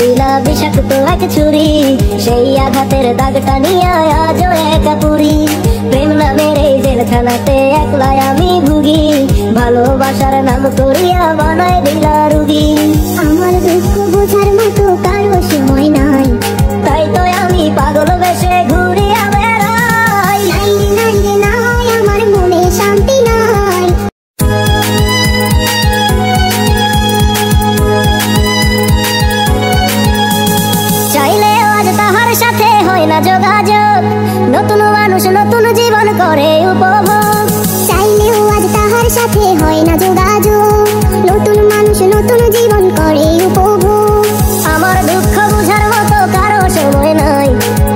দিলা বিষাক্ত এক ছুরি, সেই আঘাতের দাগটা নিয়ে আজও একা পুরি। প্রেম নামের এই জেলখানাতে একলাই আমি ভুগি, ভালোবাসার নাম করিয়া বানায় দিলা রুগী। আমার দুঃখ বোঝার মতো কারো সময় নাই, তাই তো আমি পাগল বেশে ঘুরিয়া বেড়াই। নাই রে নাই রে নাই, আমার মনে শান্তি নাই। চাইলেও আজ তাহার সাথে হয় না যোগাযোগ, নতুন মানুষ নতুন জীবন করে উপভোগ। চাইলেও আজ তাহার সাথে হয় না যোগাযোগ, নতুন মানুষ নতুন জীবন করে উপভোগ। আমার দুঃখ বুঝার মতো কারো সময় নাই,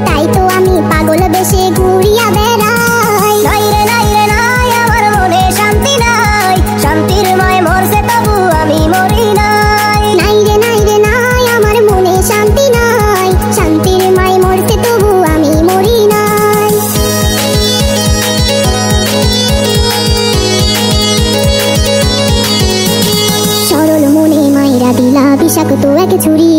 তাই তো আমি পাগল বেশে ঘুরিয়া বেড়াই। নাই রে নাই রে নাই, আমার মনে শান্তি নাই। শান্তির মায় মরছে তবু আমি মরি নাই। নাই রে নাই রে নাই, আমার মনে শান্তি নাই। শান্তির মায় মরছে তবু আমি মরি নাই। সরল মনে মাইরা দিলা বিষাক্ত এক ছুরি,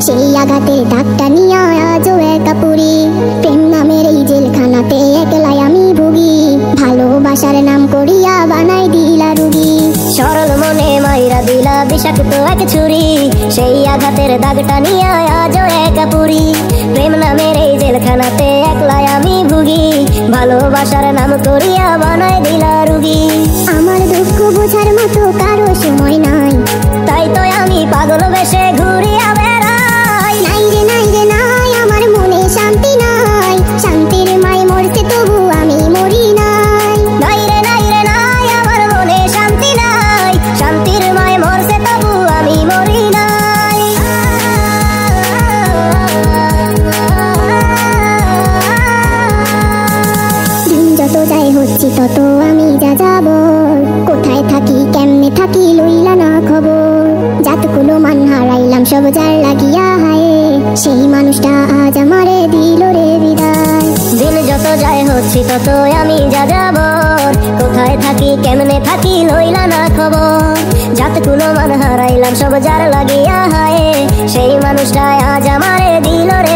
সেই আঘাতের দাগটা নিয়া আজও একা পুরি। প্রেম নামের এই জেলখানাতে একলাই আমি ভুগি, ভালোবাসার নাম করিয়া বানাই দিলা রুগী। সরল মনে মাইরা দিলা বিষাক্ত এক ছুরি, সেই আঘাতের দাগটা নিয়ে আজও একা পুরি। প্রেম নামের এই জেলখানাতে একলাই আমি ভুগি, ভালোবাসার নাম করিয়া বানায় দিলা রুগী। আমার দুঃখ বোঝার মতো কারো সময় নাই, তাই তো আমি পাগল বেশে ঘুরিয়া বেড়াই। নাই রে নাই রে নাই, আমার মনে শান্তি নাই। শান্তির মায় মরছে তবু আমি মরি নাই। নাই রে নাই রে নাই, আমার মনে শান্তি নাই। শান্তির মায় মরছে তবু আমি মরি নাই। দিন যত যায় হচ্ছি তত আমি যা যাব, কোথায় থাকি কেমনে থাকি লইলা না খবর। যাতগুলো মান হারাইলাম সব যার লাগিয়া হায়, সেই মানুষটা আজ আমারে দিল রে বিদায়। দিন যত যায় হচ্ছি তত আমি যা যাবর, কোথায় থাকি কেমনে থাকি লইলা না খবর। যাতগুলো মান হারাইলাম সব যার লাগিয়া হায়, সেই মানুষটা আজ আমারে দিল রে